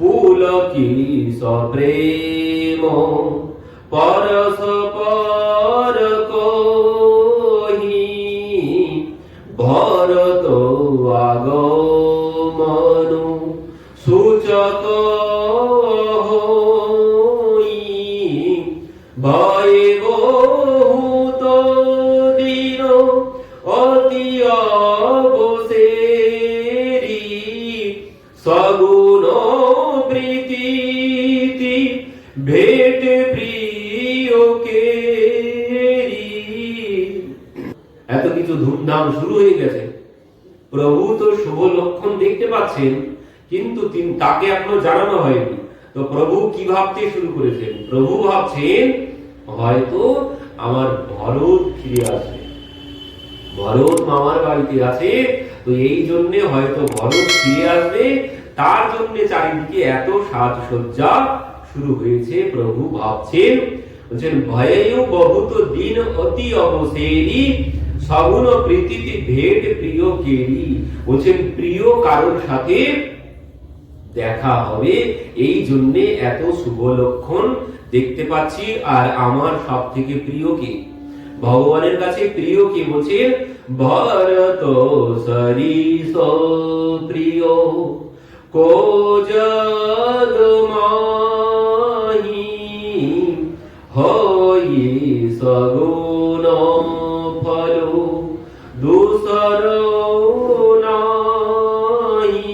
পুলকি সপ্রেম পরস্পর কহি ভরত আগমন সূচক হই ভয়ে বহুত দিন অতি অবসেরি সগুণ প্রীতি ভেট প্রিয়কে। এত কিছু ধুমধাম শুরু হয়ে গেছে, প্রভু তো শুভ লক্ষণ দেখতে পাচ্ছেন, কিন্তু তাকে এখনো জানানো হয়নি। তো প্রভু কি ভাবতে শুরু করেছেন? প্রভু ভাবছেন হয়তো আমার ভরত ফিরে আসবে, ভরত মামার বাড়িতে আছে, তো এই জন্য হয়তো ভরত ফিরে আসবে, তার জন্য চারিদিকে এত সাজসজ্জা শুরু হয়েছে। প্রভু ভাবছেন, বলছেন ভয়েও বহুত দিন অতি অবসেরি সগুণ প্রীতিতে ভেট প্রিয় কেরি। বলছেন প্রিয় কারোর সাথে দেখা হবে, এই জন্য এত শুভ লক্ষণ দেখতে পাচ্ছি। আর আমার সব থেকে প্রিয় কে? ভগবানের কাছে প্রিয় কে? বলছেন ভরত সরিস প্রিয় কো জগ মাহি হই সগুণ ফল দূসর নাহি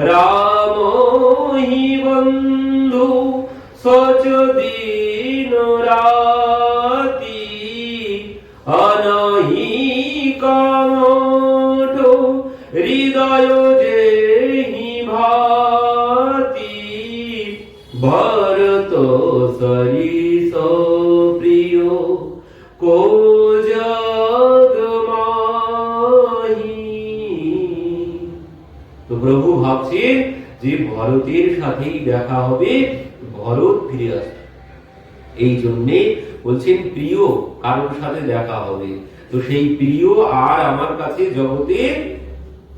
রাম হি বন্ধু সচ দিন রাতি অনহি কামঠ হৃদয় যেহি ভাতি ভরত সরিস প্রিয় কো জগ মাহি। তো প্রভু ভাবছেন যে ভরতের সাথেই দেখা হবে, ভরত ফিরে আসবে, এই জন্যে বলছেন প্রিয় কারোর সাথে দেখা হবে। তো সেই প্রিয় আর আমার কাছে জগতে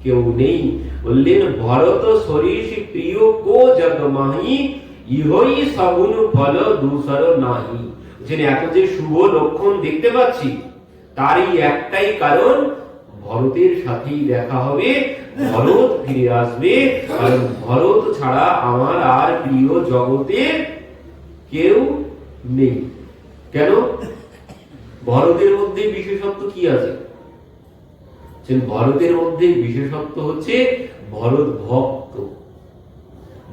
কেউ নেই। বললেন ভরত সরিস প্রিয় কো জগ মাহি ইহই সগুণ ফল দূসর নাহি। এত যে শুভ লক্ষণ দেখতে পাচ্ছি, তারই একটাই কারণ, ভরতের সাথেই দেখা হবে, ভরত ফিরে আসবে। কারণ ভরত ছাড়া আমার আর প্রিয় জগতে কেউ নেই। কেন? ভরতের মধ্যে বিশেষত্ব কি আছে? ভরতের মধ্যে বিশেষত্ব হচ্ছে ভরত ভক্ত,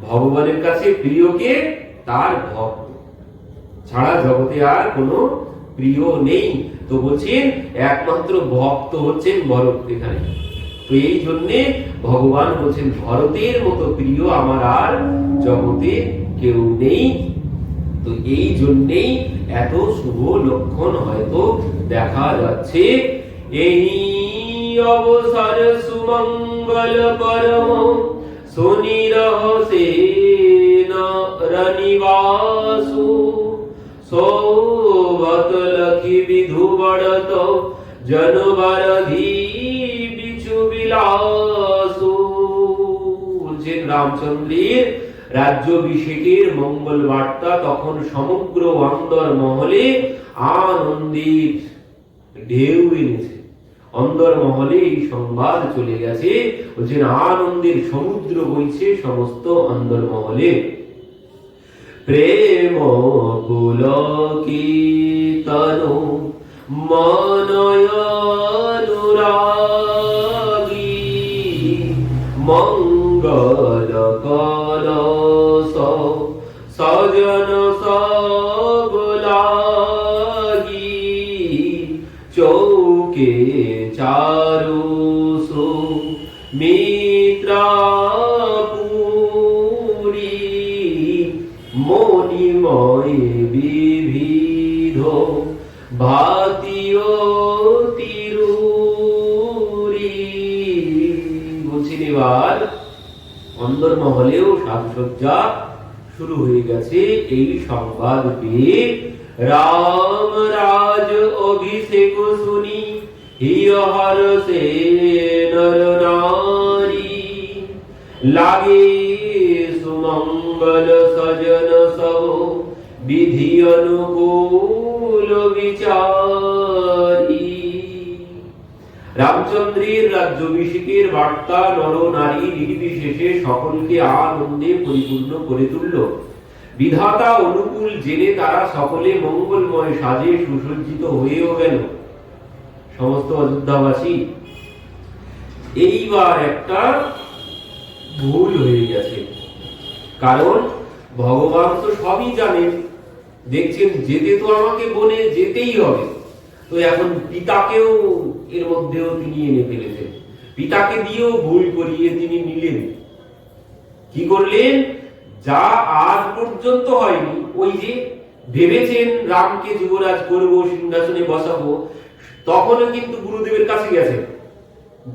ভগবানের কাছে প্রিয়কে তার ভক্ত ছাড়া জগতে আর কোনো প্রিয় নেই। তো বলছেন একমাত্র ভক্ত হচ্ছেন ভরত এখানে। তো এই জন্যে ভগবান বলছেন ভরতের মতো প্রিয় আমার আর জগতে কেউ নেই। তো এই জন্যেই এত শুভ লক্ষণ হয়তো দেখা যাচ্ছে। এই অবসর সুমঙ্গল পরম সুনিরহসে রনিবাসু সোবত লখি বিধু বড়ত জনবারধি বিচু বিলাসু। বলছেন রামচন্দ্রের রাজ্যাভিষেকের মঙ্গল বার্তা তখন সমগ্র অন্দর মহলে আনন্দের ঢেউ এনেছে। অন্দর মহলে এই সংবাদ চলে গেছে, বলছেন আনন্দের সমুদ্র বইছে সমস্ত অন্দর মহলে। প্রেম পুলকিতনু মনয়ানুরাগী মঙ্গল কলস সজন সবলাগী চৌকে চারুসু মিত্রাপুরী মণিময় বিবিধ ভাতীয় তিরুরি। বলছেন এবার অন্দর মহলেও সাজসজ্জা শুরু হয়ে গেছে। এই সংবাদ পেয়ে রাম রাজ অভিষেক শুনি হিয় হরসে নর নারী লাগে मंगल सजन सब विधि अनुकूल विचारी। রামচন্দ্রের রাজ্যাভিষেকের বার্তা নর নারী নির্বিশেষে সকলকে আনন্দে পরিপূর্ণ করে তুলল। বিধাতা অনুকূল জেনে তারা সকলে মঙ্গলময় সাজে সুসজ্জিত হয়েও গেল। সমস্ত অযোধ্যাবাসী, এইবার একটা ভুল হয়ে গেছে, কারণ ভগবান তো সবই জানেন, দেখছেন যেতে তো আমাকে বনে যেতেই হবে, তো এখন পিতাকেও এর মধ্যেও তিনি এনে ফেলেছেন। পিতাকে দিয়েও ভুল করিয়ে তিনি নিলেন। কি করলেন? যা আজ পর্যন্ত হয়নি, ওই যে ভেবেছেন রামকে যুবরাজ করব, সিংহাসনে বসাবো, তখনও কিন্তু গুরুদেবের কাছে গেছেন।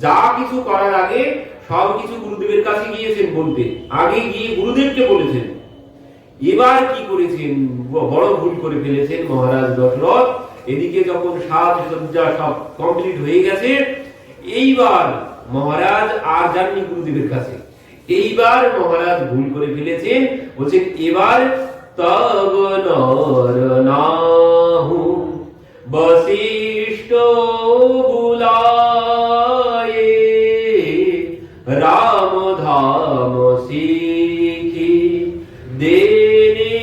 যা কিছু করার আগে সবকিছু গুরুদেবের কাছে গিয়েছেন বলতে, আগে গিয়ে গুরুদেবকে বলেছেন। এবার কি করেছেন? বড় ভুল করে ফেলেছেন মহারাজ দশরথ। এদিকে যখন সাজসজ্জা সব কমপ্লিট হয়ে গেছে, এইবার মহারাজ আর যাননি গুরুদেবের কাছে। এইবার মহারাজ ভুল করে ফেলেছেন, বলছেন এবার তব নর নাহু বশিষ্ঠ বুলায়ে রাম ধাম শিখি দেনে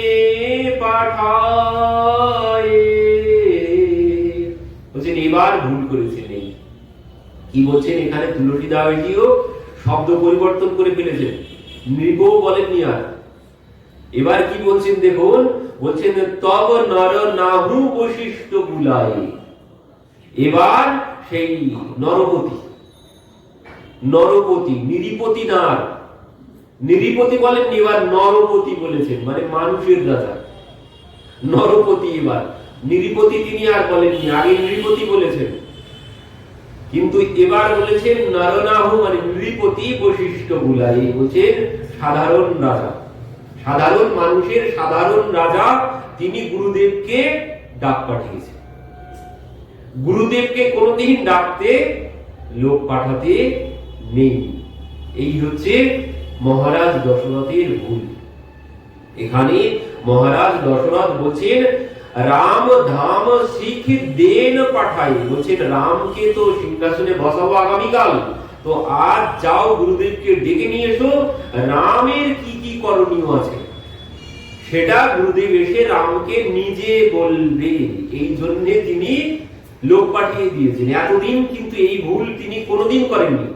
পাঠায়ে। বলছেন এবার ভুল করেছেন। কি বলছেন এখানে? তুলসীদাসজিও শব্দ পরিবর্তন করে ফেলেছেন, নৃপ বলেননি আর। এবার কি বলছেন দেখুন, বলছেন তব নর নাহু বশিষ্ঠ বুলায়ে। এবার সেই নরপতি নিরিপতি না, নিরিপতি বলেননি, এবার নরপতি বলেছেন, মানে মানুষের রাজা নরপতি। এবার নিরিপতি তিনি আর বলেননি, আগে নৃপতি বলেছেন, কিন্তু এবার বলেছেন নরনাহু, মানে নৃপতি বশিষ্ঠ বুলায়ে। বলছেন সাধারণ রাজা, সাধারণ মানুষের সাধারণ রাজা, তিনি গুরুদেবকে ডাক পাঠিয়েছেন। গুরুদেবকে কোনোদিন ডাকতে লোক পাঠাতে নেই। এই হচ্ছে মহারাজ দশরথের ভুল। এখানে মহারাজ দশরথ বলছেন রাম ধাম শিখ দেন পাঠাই। বলছেন রামকে তো সিংহাসনে বসাবো আগামীকাল, তো আজ যাও গুরুদেবকে ডেকে নিয়ে এসো, রামের কি কি করণীয় আছে সেটা গুরুদেব এসে রামকে নিজে বলবে। এই জন্য তিনি লোক পাঠিয়ে দিয়েছেন। এতদিন কিন্তু এই ভুল তিনি কোনোদিন করেননি,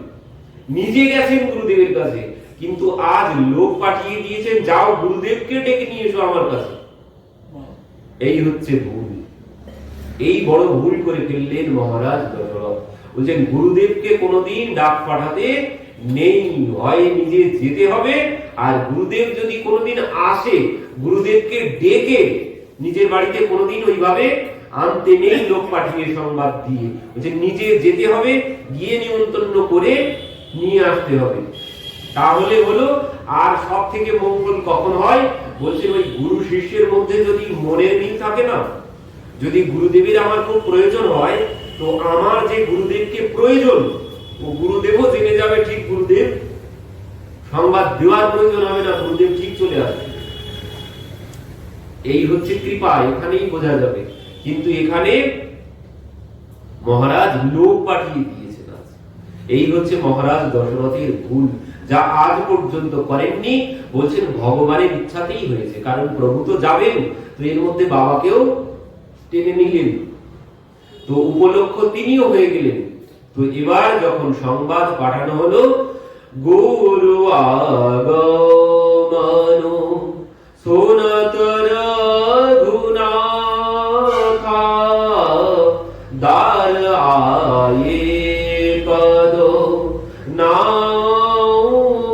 নিজে গেছেন গুরুদেবের কাছে, কিন্তু আজ লোক পাঠিয়ে দিয়েছেন, যাও গুরুদেবকে ডেকে নিয়ে এসো আমার কাছে। এই হচ্ছে ভুল। এই বড় ভুল করে ফেললেন মহারাজ দশরথ। বলছেন গুরুদেবকে কোনোদিন ডাক পাঠাতে নেই, হয় নিজে যেতে হবে, আর গুরুদেব যদি কোনোদিন আসে, গুরুদেবকে ডেকে নিজের বাড়িতে কোনোদিন ওইভাবে আনতে নেই, লোক পাঠিয়ে সংবাদ দিয়ে। বলছেন নিজে যেতে হবে, গিয়ে নিমন্ত্রণ করে নিয়ে আসতে হবে, তাহলে হলো। আর সব থেকে মঙ্গল কখন হয়? বলছেন ওই গুরু শিষ্যের মধ্যে যদি মনের মিল থাকে না, যদি গুরুদেবের আমার খুব প্রয়োজন হয়, তো আমার যে গুরুদেবকে প্রয়োজন ও গুরুদেবও জেনে যাবে, ঠিক গুরুদেব সংবাদ দেওয়ার প্রয়োজন হবে না, গুরুদেব ঠিক চলে আসবে। এই হচ্ছে কৃপা, এখানেই বোঝা যাবে। কিন্তু এখানে মহারাজ লোক পাঠিয়ে দিয়েছেন। এই হচ্ছে মহারাজ দশরথের ভুল, যা আজ পর্যন্ত করেননি। বলছেন ভগবানের ইচ্ছাতেই হয়েছে, কারণ প্রভু তো যাবেন, তো এর মধ্যে বাবাকেও টেনে নিলেন, তো উপলক্ষ তিনিও হয়ে গেলেন। তো এবার যখন সংবাদ পাঠানো হলো, গুরু আগমন সোনত রঘুনাথা দার আয়ে পদ নাও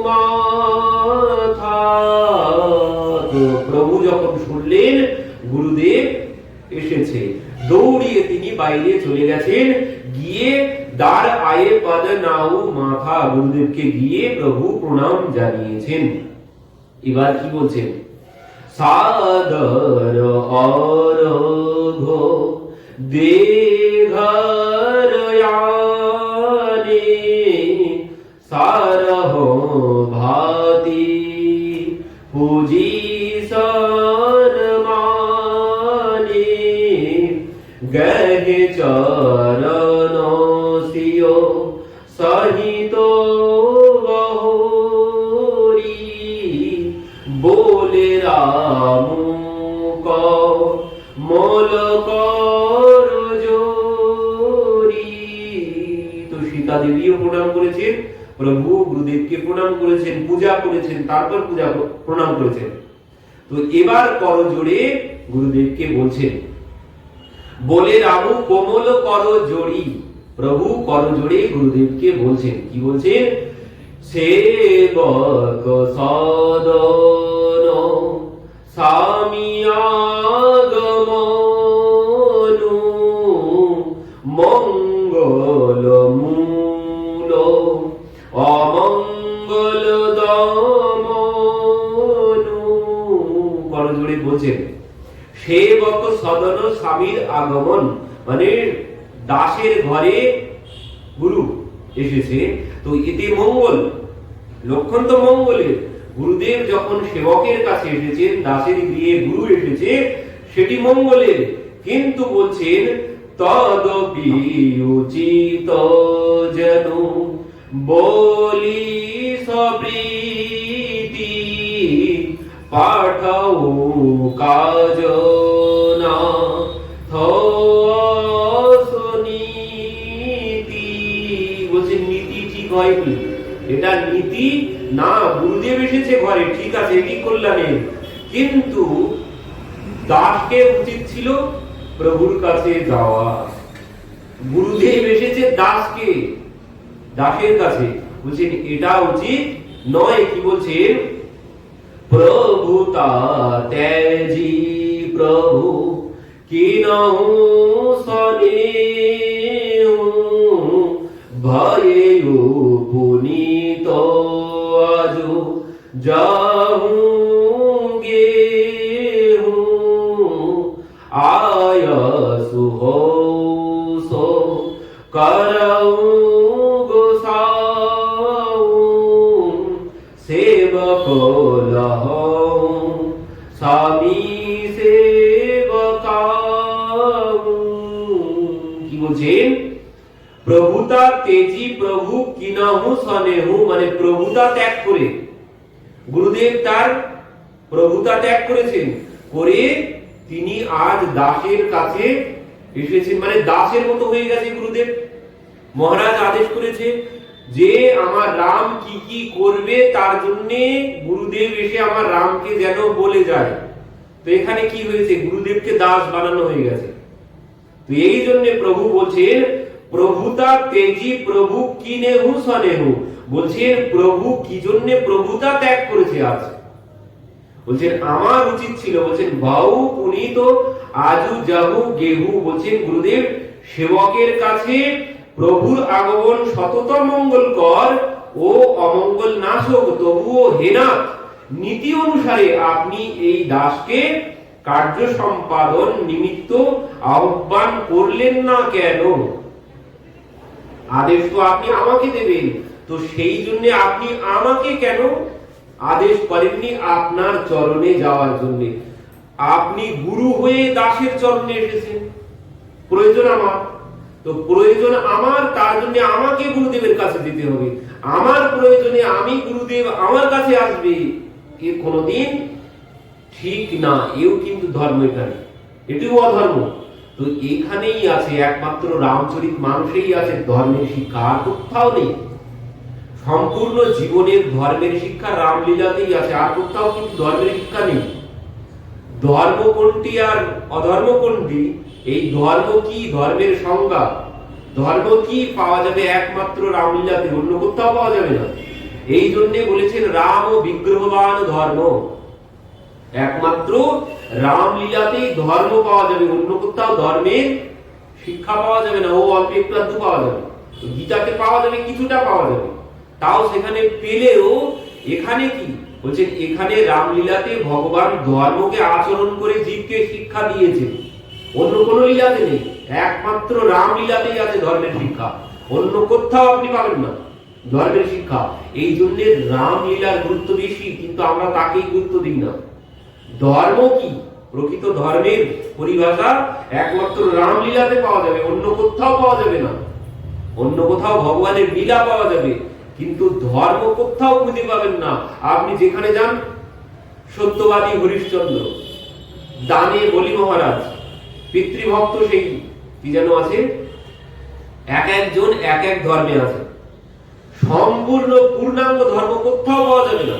মাথা। তো প্রভু যখন শুনলেন গুরুদেব এসেছে, দৌড়িয়ে তিনি বাইরে চলে গেছেন, গিয়ে দার আয়ে পদ নাও মাথা, গুরুদেবকে গিয়ে প্রভু প্রণাম জানিয়েছেন। এবার কি বলছেন? সাদর অরঘ দেঘরয়ানে সারহ ভাতি পুজিশন মানে গহে চরণ সিও সহিত বহরি বলে রাম মল কর জোরি। তো সীতা দেবীও প্রণাম করেছেন, প্রভু গুরুদেবকে প্রণাম করেছেন, পূজা করেছেন, তারপর প্রণাম করেছেন। তো এবার করজোড়ে গুরুদেবকে বলছেন, বলে রামু কোমল কর জোড়ি। প্রভু করজোড়ে গুরুদেবকে বলছেন, কি বলছেন? সেবক সদন সামিয়াগমনু মঙ্গল মূল অমঙ্গল দমনু। করজোড়ে বলছেন সেবক সদন স্বামীর আগমন, মানে দাসের ঘরে গুরু এসেছে, তো এতে মঙ্গল, লক্ষণ তো মঙ্গলের। গুরুদেব যখন সেবকের কাছে এসেছেন, দাসের গৃহে গুরু এসেছে, সেটি মঙ্গলের। কিন্তু বলছেন তদপি উচিত যেন বলি সপ্রীতি পাঠাও কাজ না নীতি। বলছেন নীতি ঠিক হয়নি, এটা নীতি না। গুরুদেব এসেছে ঘরে, ঠিক আছে, এটি কল্যাণের, কিন্তু দাসকে উচিত ছিল প্রভুর কাছে যাওয়া। গুরুদেব এসেছে দাসকে, দাসের কাছে, বলছেন এটা উচিত নয়। কি বলছেন? প্রভুতা তেজি প্রভু কিনহু সনেহু ভয়ে পুনিত আজু যাহু গেহু আয়সু হৌসো করৌ গোসাউ সেবক লহৌ স্বামী সেবকাউ। কি বলছেন? প্রভুতা তেজি প্রভু কিনহু সনেহু, মানে প্রভুতা ত্যাগ করে, গুরুদেব তার প্রভুতা ত্যাগ করেছেন, করে তিনি আজ দাসের কাছে এসেছেন, মানে দাসের মতো হয়ে গেছে গুরুদেব। মহারাজ আদেশ করেছে যে আমার রাম কি কি করবে, তার জন্য গুরুদেব এসে আমার রামকে যেন বলে যায়। তো এখানে কি হয়েছে? গুরুদেবকে দাস বানানো হয়ে গেছে। তো এই জন্য প্রভু বলছেন প্রভুতা তেজি প্রভু কিনেহু সনেহু, বলছেন প্রভু কি জন্য প্রভুতা ত্যাগ করেছে আজ। বলছেন আমার উচিত ছিল, বলছেন বাউ পুনিত আজু যাহু গেহু, বলছেন গুরুদেব সেবকের কাছে প্রভুর আগমন সতত মঙ্গলকর ও অমঙ্গল নাশক, তবুও হেনাথ নীতি অনুসারে আপনি এই দাসকে কার্য সম্পাদন নিমিত্ত আহ্বান করলেন না কেন? আদেশ তো আপনি আমাকে দেবেন, তো সেই জন্য আপনি আমাকে কেন আদেশ করেননি আপনার চরণে যাওয়ার জন্য? আপনি গুরু হয়ে দাসের চরণে এসেছেন, প্রয়োজন আমার, তো প্রয়োজন আমার, তার জন্য আমাকে গুরুদেবের কাছে যেতে হবে। আমার প্রয়োজনে আমি গুরুদেব আমার কাছে আসবে, এ কোনোদিন ঠিক না। এও কিন্তু ধর্ম, এখানে এটিও অধর্ম। তো এখানেই আছে একমাত্র রামচরিত মানুষেই আছে ধর্মের শিক্ষা, আর কোথাও নেই। সম্পূর্ণ জীবনের ধর্মের শিক্ষা রামলীলাতেই আছে, আর কোথাও কিন্তু ধর্মের শিক্ষা নেই। ধর্ম কোনটি আর অধর্ম কোনটি, এই ধর্ম কি, ধর্মের সংজ্ঞা, ধর্ম কি পাওয়া যাবে একমাত্র রামলীলাতে, অন্য কোথাও পাওয়া যাবে না। এই জন্য বলেছেন রাম ও বিগ্রহবান ধর্ম, একমাত্র রামলীলাতেই ধর্ম পাওয়া যাবে, অন্য কোথাও ধর্মের শিক্ষা পাওয়া যাবে না। ও অল্প একটু পাওয়া যাবে, গীতাতে পাওয়া যাবে, কিছুটা পাওয়া যাবে, তাও সেখানে পেলেও এখানে কি বলছেন? এখানে রামলীলাতে ভগবান ধর্মকে আচরণ করে জীবকে শিক্ষা দিয়েছেন, অন্য কোন লীলাতে নেই, একমাত্র রামলীলাতেই আছে ধর্মের শিক্ষা, অন্য কোথাও আপনি পাবেন না। ধর্মের শিক্ষা। এই জন্য রামলীলার গুরুত্ব বেশি, কিন্তু আমরা তাকেই গুরুত্ব দিই না। ধর্ম কি, প্রকৃত ধর্মের পরিভাষা একমাত্র রামলীলাতে পাওয়া যাবে, অন্য কোথাও পাওয়া যাবে না। অন্য কোথাও ভগবানের লীলা পাওয়া যাবে, কিন্তু ধর্ম কোথাও খুঁজে পাবেন না। আপনি যেখানে যান, সত্যবাদী হরিশ্চন্দ্র, দানে বলি মহারাজ, পিতৃভক্ত সেই কি যেন আছে, এক একজন এক এক ধর্মে আছে। সম্পূর্ণ পূর্ণাঙ্গ ধর্ম কোথাও পাওয়া যাবে না।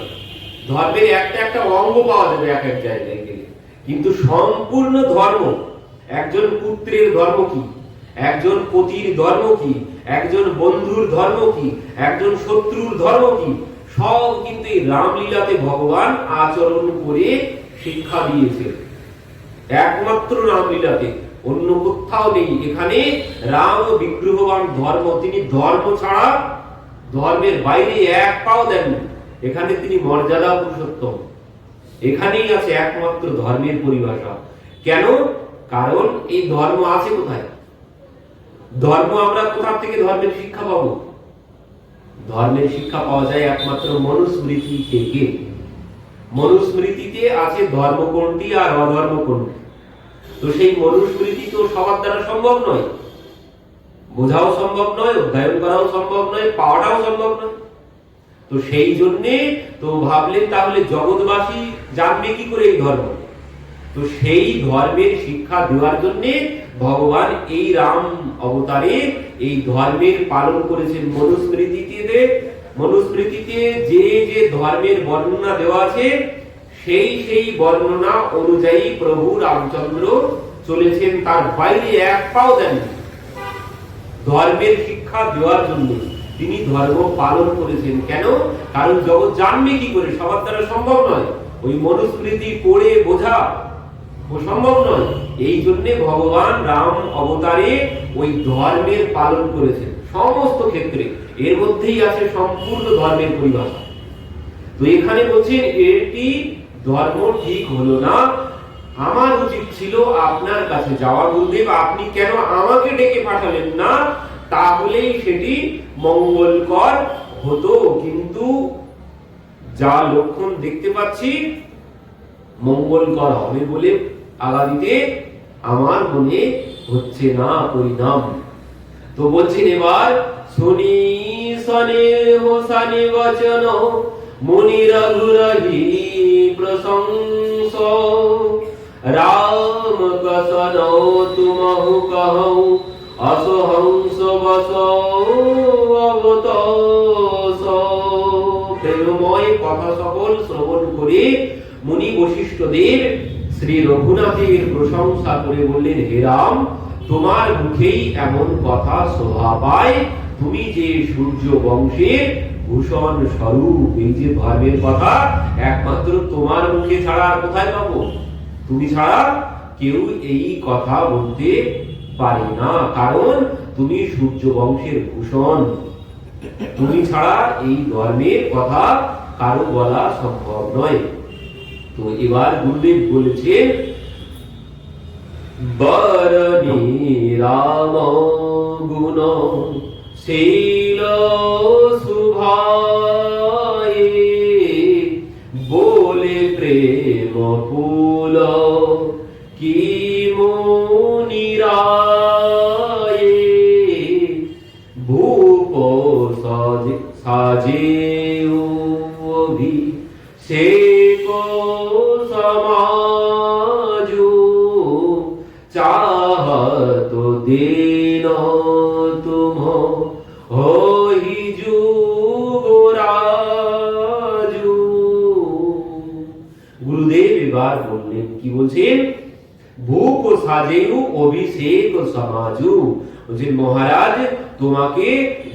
ধর্মের একটা একটা অঙ্গ পাওয়া যাবে এক এক জায়গায় গেলে, কিন্তু সম্পূর্ণ ধর্ম, একজন পুত্রের ধর্ম কি, একজন পতির ধর্ম কি, একজন বন্ধুর ধর্ম কি, একজন শত্রুর ধর্ম কি, সব কিন্তু এই রামলীলাতে ভগবান আচরণ করে শিক্ষা দিয়েছে। একমাত্র রামলীলাতে, অন্য কোথাও নেই। এখানে রাম বিগ্রহবান ধর্ম, তিনি ধর্ম ছাড়া ধর্মের বাইরে এক পাও দেননি। এখানে তিনি মর্যাদা পুরুষোত্তম। এখানেই আছে একমাত্র ধর্মের পরিভাষা। কেন? কারণ এই ধর্ম আছে কোথায়? ধর্ম আমরা কোথা থেকে ধর্মের শিক্ষা পাবো? ধর্মের শিক্ষা পাওয়া যায় একমাত্র মনুস্মৃতি থেকে। মনুস্মৃতিতে আছে ধর্ম কোনটি আর অধর্ম কোনটি। তো সেই মনুস্মৃতি তো সবার দ্বারা সম্ভব নয়, বোঝাও সম্ভব নয়, অধ্যয়ন করাও সম্ভব নয়, পাওয়াটাও সম্ভব নয়। তো সেই জন্যে তো ভাবলেন তাহলে জগৎবাসী জানবে কি করে এই ধর্ম? তো সেই ধর্মের শিক্ষা দেওয়ার জন্যে ভগবান এই রাম অবতারে এই ধর্মের পালন করেছেন। মনুস্মৃতিতে যে যে ধর্মের বর্ণনা দেওয়া আছে, সেই সেই বর্ণনা অনুযায়ী প্রভু রামচন্দ্র চলেছেন, তার বাইরে এক পাও দেননি। ধর্মের শিক্ষা দেওয়ার জন্য তিনি ধর্ম পালন করেছেন। কেন? কারণ জগৎ জানবে কি করে? সবার দ্বারা সম্ভব নয়, ওই মনুস্মৃতি পড়ে বোঝা সম্ভব নয়। এই জন্য ভগবান রাম অবতারে ওই ধর্মের পালন করেছেন সমস্ত ক্ষেত্রে। এর মধ্যেই আছে সম্পূর্ণ ধর্মের পরিভাষা। তো এখানে বলছেন এটি ধর্ম ঠিক হলো না, আমার উচিত ছিল আপনার কাছে যাওয়া। গুরুদেব, আপনি কেন আমাকে ডেকে পাঠালেন না? তাহলেই সেটি মঙ্গলকর হতো। কিন্তু যা লক্ষণ দেখতে পাচ্ছি মঙ্গলকর হবে বলে আগামীতে আমার মনে হচ্ছে না পরিণাম। তো বলছেন এবার, শুনি সনে হোসানে বচন মুনি রঘুরহি প্রশংস রাম কসন তুমহু কহৌ অসহংস বস অবতস। প্রেমময় কথা সকল শ্রবণ করে মুনি বশিষ্ঠদেব শ্রী রঘুনাথের প্রশংসা করে বললেন, হে রাম, তোমার মুখেই এমন কথা শোভা পায়। তুমি যে সূর্য বংশের ভূষণ স্বরূপ, এই যে ধর্মের কথা একমাত্র তোমার মুখে ছাড়া আর কোথায় পাবো? তুমি ছাড়া কেউ এই কথা বলতে পারে না, কারণ তুমি সূর্য বংশের ভূষণ। তুমি ছাড়া এই ধর্মের কথা কারো বলা সম্ভব নয়। তো এবার গুরুদেব বলেছেন, বরণী রাম গুণ শীল শুভায়ে বলে প্রেম ফুল কি মুনিরায়ে ভূপ সাজে সে সমাজু চাহত দিন তুম হই যুবরাজু। গুরুদেব এবার বললেন, কি বলছেন? ভূপ সাজেউ অভিষেক সমাজু, বলছেন মহারাজ তোমাকে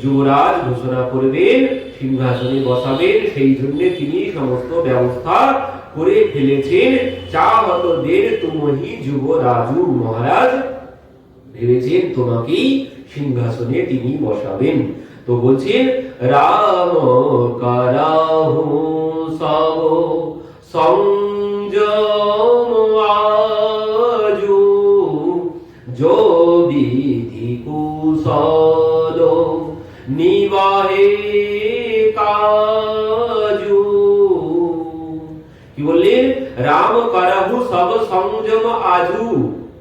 যুবরাজ ঘোষণা করবেন, সিংহাসনে বসাবেন, সেই জন্য তিনি সমস্ত ব্যবস্থা করে ফেলেছেন। চাহত দের তুমহি যুবরাজু, মহারাজ ভেবেছেন তোমাকেই সিংহাসনে তিনি বসাবেন। তো বলছেন, রাম কারাহু সব সংযম আজু जो विधि कुशल निवाहे কি বললেন? রাম করহু সব সংযম আজু।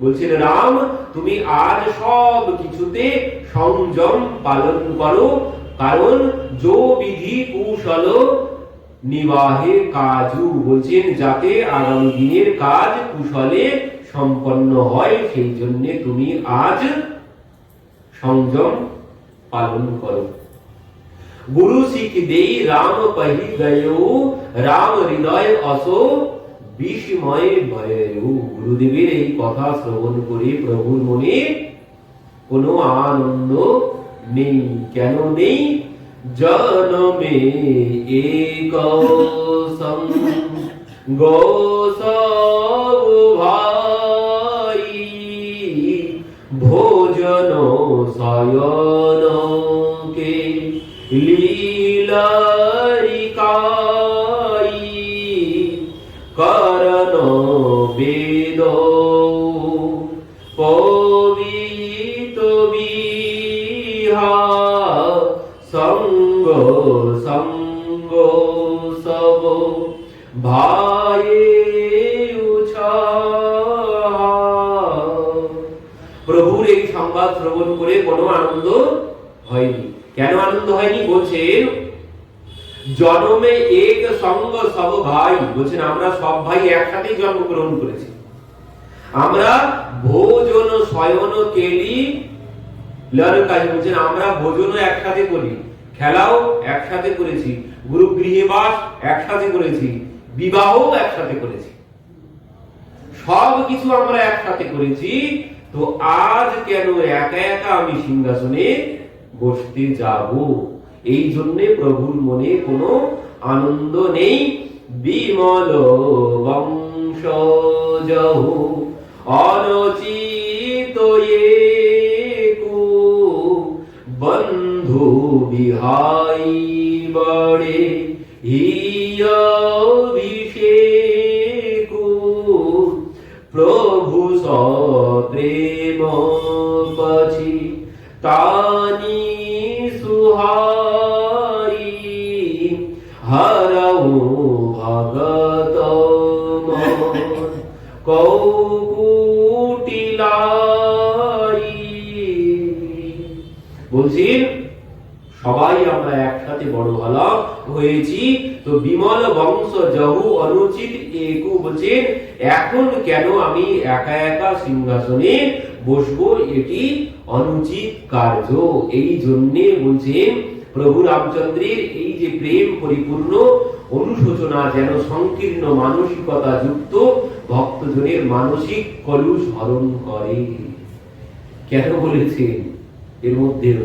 বলছেন রাম তুমি আজ সব কিছুতে সংযম পালন করো, কারণ যো বিধি কুশল নিবাহে কাজু। বলছেন যাতে আগামী দিনের কাজ কুশলে সম্পন্ন হয়, সেই জন্য তুমি আজ সংযম পালন করো। গুরু শিখ দেই রাম পহি গয়ো, রাম হৃদয় অসো বিস্ময় ভয়ো। গুরুদেবের এই কথা শ্রবণ করে প্রভুর মনে কোনো আনন্দ নেই। কেন নেই? জনমে এক সঙ্গ সব ভাই, ভোজন শয়ন কে লীলারিকাই, করণ বেদ পবিত বিহা, সঙ্গ সঙ্গ সব ভাই উছা। প্রভুর এই সংবাদ শ্রবণ করে কোনো আনন্দ হয়নি। কেন আনন্দ হয়নি? বলছেন জন্মে এক সঙ্গ সব ভাই। বলছেন আমরা সব ভাই একসাথে জন্মগ্রহণ করেছি। আমরা ভোজন শয়ন কেলি লরকাই। বলছেন আমরা ভোজনও একসাথে করি, খেলাও একসাথে করেছি, গুরু গৃহে বাস একসাথে করেছি, বিবাহও একসাথে করেছি, সব কিছু আমরা একসাথে করেছি। তো আজ কেন একা একা আমি সিংহাসনে বসতে যাব? এই জন্য প্রভুর মনে কোনো আনন্দ নেই। বিমল বংশজহু অনুচিত একু, বন্ধু বিহাই বড়ে হিয় অভিষেকু, প্রভু সপ্রেম পছি তানি সুহাই, হরৌ ভগত মন কৌকুটিলাই। বলছেন সবাই আমরা একসাথে বড় হলাম হয়েছি, তো বিমল বংশ জহু অনুচিত একু। বলছেন এখন কেন আমি একা একা সিংহাসনে বসবো? এটি অনুচিত কার্য। এই জন্যে বলছেন প্রভু রামচন্দ্রের এই যে প্রেম পরিপূর্ণ অনুশোচনা যেন সংকীর্ণ মানসিকতা যুক্ত ভক্তজনের মানসিক কলুষ হরণ করে। কেন বলেছেন? এর মধ্যেও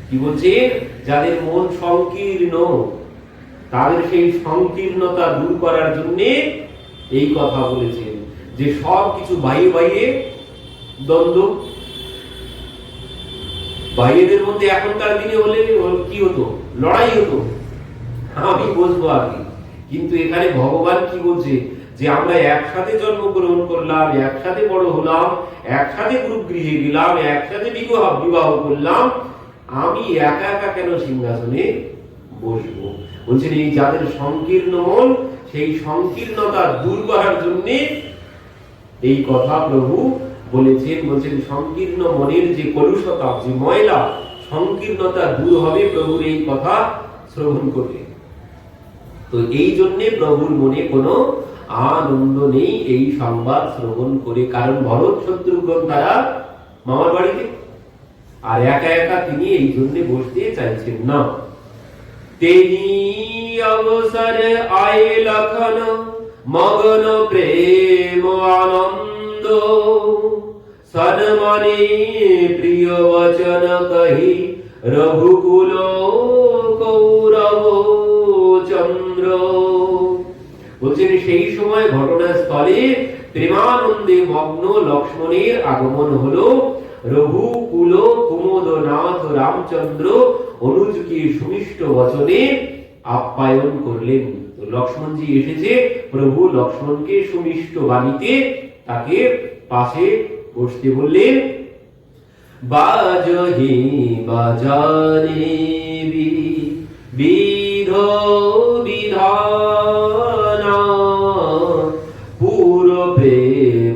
কি বলছেন? যাদের মন সংকীর্ণ তাদের সেই সংকীর্ণতা দূর করার জন্য এই কথা বলেছেন যে সব কিছু বাইরে বাইরে দ্বন্দ্ব। বাইরেদের মধ্যে এখনকার দিনে হলে কি হতো? লড়াই হতো, আমি বসবো আগে। কিন্তু এখানে ভগবান কি বলছে? যে আমরা একসাথে জন্মগ্রহণ করলাম, একসাথে বড় হলাম, একসাথে গুরু গৃহে গেলাম, একসাথে বিবাহ করলাম, আমি একা একা কেন সিংহাসনে বসবো? বলছেন এই যাদের সংকীর্ণ মন, সেই সংকীর্ণতা দূর করার জন্য এই কথা প্রভু বলেছেন। বলছেন সংকীর্ণ মনের যে কলুষতা, যে ময়লা, সংকীর্ণতা দূর হবে প্রভুর এই কথা শ্রবণ করলে। তো এই জন্য প্রভুর মনে কোনো আনন্দ নেই এই সংবাদ শ্রবণ করে। কারণ ভরত শত্রুঘ্ন তারা মামার বাড়িতে, আর একা একা তিনি এই জন্য বসতে চাইছেন না। তেহি অবসর আয়ে লখন, মগন প্রেম আনন্দ, সন্মনে প্রিয় বচন কহি, রঘুকুল কৌরব চন্দ্র। বলছেন সেই সময় ঘটনাস্থলে প্রেমানন্দে মগ্ন লক্ষ্মণের আগমন হলো। রঘুকুল কুমোদনাথ রামচন্দ্র অনুজকে সুমিষ্ট বচনে আপ্যায়ন করলেন। তো লক্ষ্মণজি এসেছে, প্রভু লক্ষ্মণকে সুমিষ্ট বাণীতে তাকে পাশে বসতে বললেন। বাজহি বাজানে বিধ বিধানা,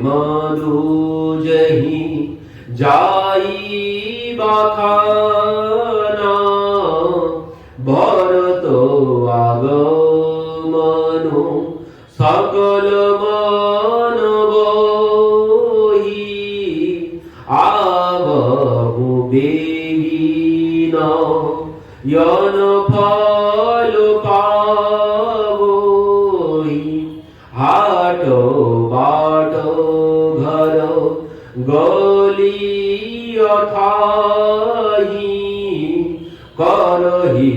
मधु जही जाई बाखाना भरत आगमनु सकल मानवही आवहु बेगिन यन फल पावोई हाट बाट घर गली अथाही करही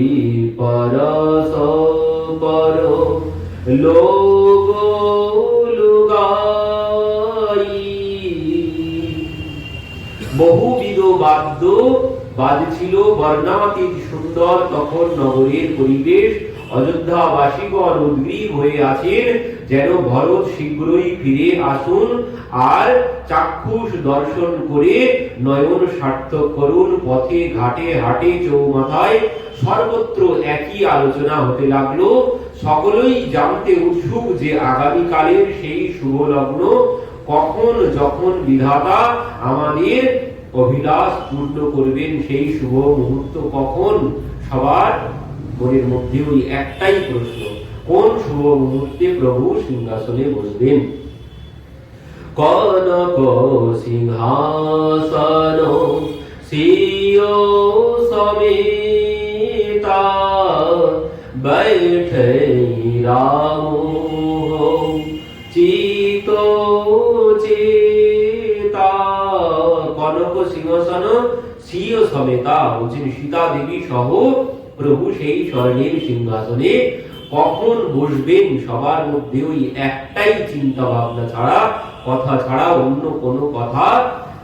परस पर लोग लुगाई। বহুবিধ বাদ্য বাজছিল, বর্ণাতীত সুন্দর তখন নগরের পরিবেশ। অযোধ্যাবাসীগণ উদ্গ্রীব হয়ে আছেন যেন ভরত শীঘ্রই ফিরে আসুন আর চাক্ষুষ দর্শন করে নয়ন সার্থক করুন। পথে ঘাটে হাটে চৌমাথায় সর্বত্র একই আলোচনা হতে লাগলো। সকলেই জানতে উৎসুক যে আগামীকালের সেই শুভ লগ্ন কখন, যখন বিধাতা আমাদের অভিলাষ পূর্ণ করবেন, সেই শুভ মুহূর্ত কখন। সবার মনের মধ্যে ওই একটাই প্রশ্ন, কোন শুভ মুহূর্তে প্রভু সিংহাসনে বসবেন। কনক সিংহাসন সিও সমেতা बैठे राम চিত চেতা। কনক সিংহাসন সিও সমেতা বলছেন সীতা দেবী সহ প্রভু সেই স্বর্ণের সিংহাসনে কখন বসবেন। সবার মধ্যে ওই একটাই চিন্তা ভাবনা ছাড়া, কথা ছাড়া অন্য কোনো কথা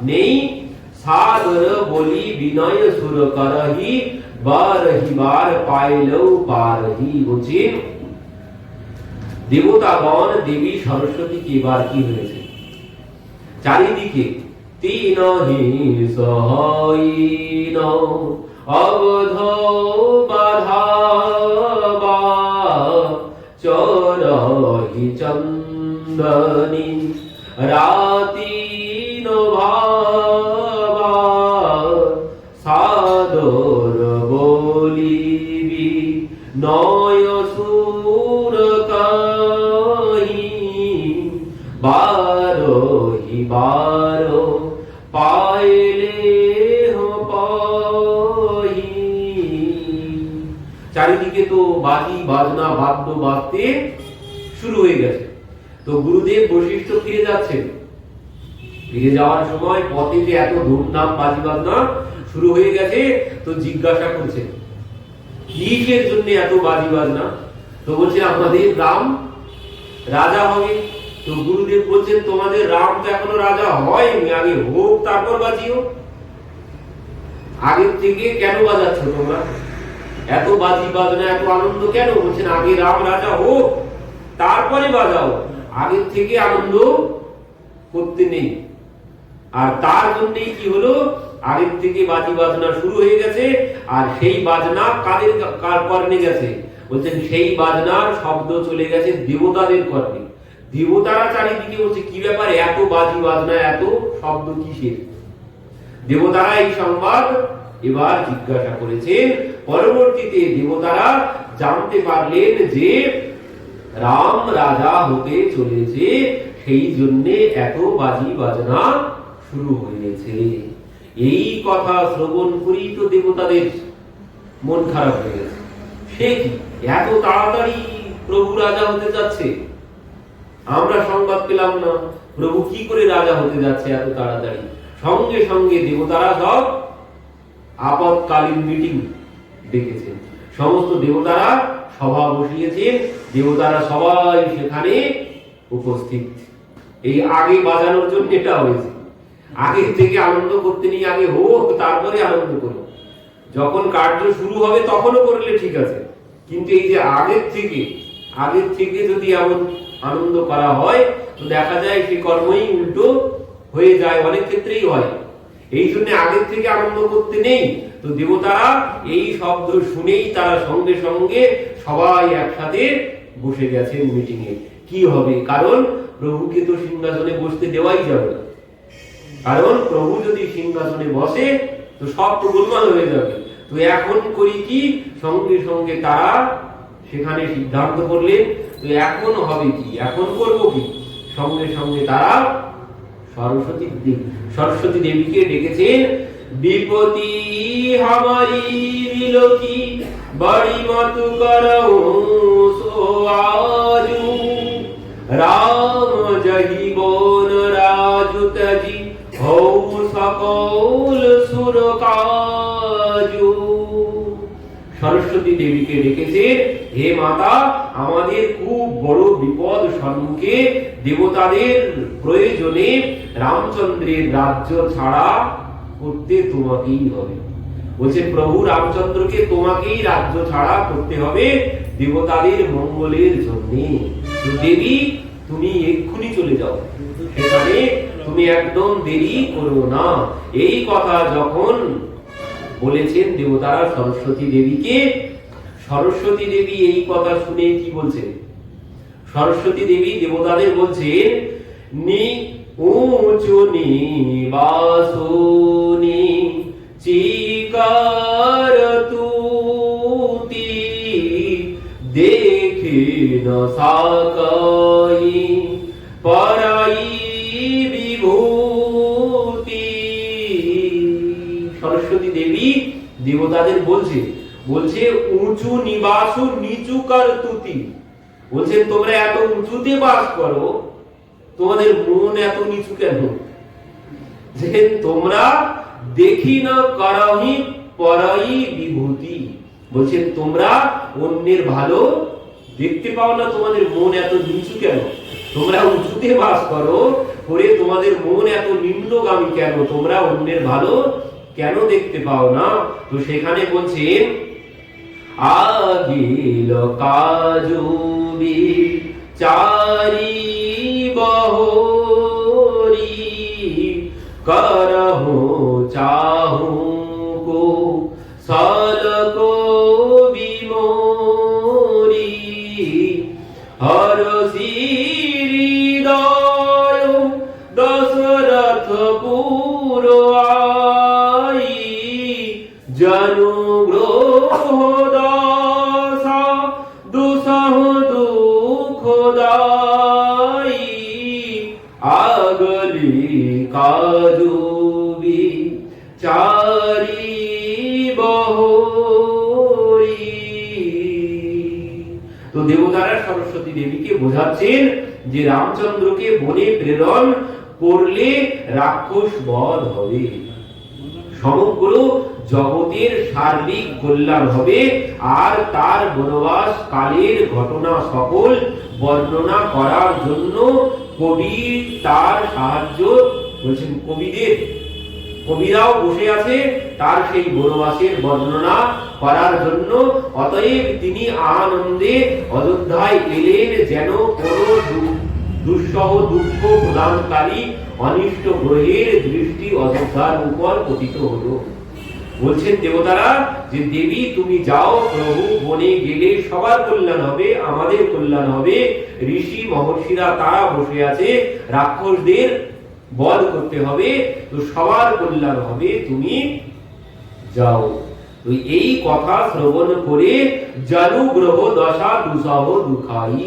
নেই। সাদর বলি বিনয় সুর করহি বারহিবার পাইলেও পারহি। বলছেন দেবতাগণ দেবী সরস্বতীকে এবার কি হয়েছে, চারিদিকে তিনহি সহীন অবধ বাধাবা চরহি চন্দনী রাতি নভাবা সাদর বলিবি নয় সুর কাহি বারহি বারো পাইলে পাহি। চারিদিকে তো বাজি বাজনা বাদ্য বাজতে শুরু হয়ে গেছে। তো গুরুদেব বশিষ্ঠ ফিরে যাচ্ছেন। ফিরে যাওয়ার সময় পথে যে এত ধুমধাম বাজি বাজনা শুরু হয়ে গেছে, তো জিজ্ঞাসা করছে কিসের জন্য এত বাজি বাজনা। তো বলছে আমাদের রাম রাজা হবে। তো গুরুদেব বলছেন তোমাদের রাম তো এখনো রাজা হয়নি, আগে হোক তারপর বাজিও। আগের থেকে কেন বাজাচ্ছ তোমরা, এত বাজি বাজনা এত আনন্দ কেন? বলছেন আগে রাম রাজা হোক তারপরে বাজাও, আগের থেকে আনন্দ করতে নেই। আর তার জন্যই কি হলো, আগের থেকে বাজি বাজনা শুরু হয়ে গেছে। আর সেই বাজনা কাদের কর্ণে গেছে? বলছেন সেই বাজনার শব্দ চলে গেছে দেবতাদের কর্ণে। দেবতারা চারিদিকে বলছে কি ব্যাপার, এত বাজি বাজনা এত শব্দ কিসের? দেবতারা এই সংবাদ এবার জিজ্ঞাসা করেছেন। পরবর্তীতে দেবতারা জানতে পারলেন যে রাম রাজা হতে চলেছে, সেই জন্য এত বাজি বাজনা শুরু হয়েছে। এই কথা শ্রবণ করেই তো দেবতাদের মন খারাপ হয়ে গেছে। সে কি এত তাড়াতাড়ি প্রভু রাজা হতে যাচ্ছে, আমরা সংবাদ পেলাম না প্রভু কি করে রাজা হতে যাচ্ছে এত তাড়াতাড়ি। সঙ্গে সঙ্গে দেবতারা সব আপৎকালীন মিটিং ডেকেছেন, সমস্ত দেবতারা সভা বসিয়েছেন, দেবতারা সবাই সেখানে উপস্থিত। এই আগে বাজানোর জন্য এটা হয়েছে, আগের থেকে আনন্দ করতে নিয়ে আগে হোক তারপরে আনন্দ করো। যখন কার্য শুরু হবে তখনও করলে ঠিক আছে, কিন্তু এই যে আগের থেকে যদি এমন আনন্দ করা হয় তো দেখা যায় সে কর্মই উল্টো হয়ে যায়, অনেক ক্ষেত্রেই হয়। এই জন্য আগের থেকে আনন্দ করতে নেই। তো দেবতারা এই শব্দ শুনেই তারা সঙ্গে সঙ্গে সবাই একসাথে বসে গেছেন মিটিং এ। কি হবে? কারণ প্রভুকে তো সিংহাসনে বসতে দেওয়াই যাবে না, কারণ প্রভু যদি সিংহাসনে বসে তো সব তো গোলমাল হয়ে যাবে। তো এখন করি কি, সঙ্গে সঙ্গে তারা সেখানে সিদ্ধান্ত করলেন, তো এখন হবে কি, এখন করব কি? সঙ্গে সঙ্গে তারা সরস্বতী দেবীকে ডেকেছেন। বিপতি हमारी বিলকি বড়ি মত করো সো আজু, রাম জহি বন রাজু তজি হৌ সকল সুর কাজু। সরস্বতী দেবীকে ডেকেছেন, হে মাতা, আমাদের খুব বড় বিপদ সম্মুখে, দেবতাদের প্রয়োজনে রামচন্দ্রের রাজ্য ছাড়া করতে তোমাকেই হবে। বলছে প্রভু রামচন্দ্রকে তোমাকেই রাজ্য ছাড়া করতে হবে দেবতাদের মঙ্গলের জন্য। তো দেবী তুমি এক্ষুনি চলে যাও সেখানে, তুমি একদম দেরি করো না। এই কথা যখন বলেছেন দেবতারা সরস্বতী দেবীকে, সরস্বতী দেবী এই কথা শুনে কি বলছেন? সরস্বতী দেবী দেবতাদের বলছেন, নি উঁচু নিবাসুনি চিকার তুতি দেখে ন সাকাই পরাই বিভূতি। সরস্বতী দেবী দেবতাদের বলছে উঁচু নিবাস নিচু কর তুতি। বলছেন তোমরা এত উঁচুতে বাস করো, তোমাদের মন এত নিচু কেন? যে তোমরা দেখি না করহি পরাই বিভূতি। বলছেন তোমরা অন্যের ভালো দেখতে পাও না, তোমাদের মন এত নিচু কেন? তোমরা উঁচুতে বাস করো করে তোমাদের মন এত নিম্নগামী কেন? তোমরা অন্যের ভালো কেন দেখতে পাও না? তো সেখানে বলছেন, আগিল কাজুবি চারি বহরি করহো চাহু কো সলকো বিমোরি হর হৃদয় দশরথ পুর আই জনুগ্রহ দশা দুসহ দুঃখ দাই আগলি কাজুবি চারি বহরি। তো দেবতারা সরস্বতী দেবীকে বোঝাচ্ছেন যে রামচন্দ্রকে বনে প্রেরণ করলে রাক্ষস বধ হবে, সমগ্র জগতের সার্বিক কল্যাণ হবে, আর তার বনবাস কালের ঘটনা সকল বর্ণনা করার জন্য কবি তার সাহায্য বলছেন। কবিরাও বসে আছে তার সেই বনবাসের বর্ণনা করার জন্য। অতএব তিনি আনন্দে অযোধ্যায় এলেন, যেন কোনো দুঃসহ দুঃখ প্রদানকারী অনিষ্ট গ্রহের দৃষ্টি অযোধ্যার উপর পতিত হলো। বলছেন দেবতারা যে দেবী তুমি যাও, প্রভু বনে গেলে সবার কল্যাণ হবে, আমাদের কল্যাণ হবে। ঋষি মহর্ষিরা তারা বসে আছে, রাক্ষসদের বধ করতে হবে, তো সবার কল্যাণ হবে, তুমি যাও। তো এই কথা শ্রবণ করে জনু গ্রহ দশা দুসহ দুখাই,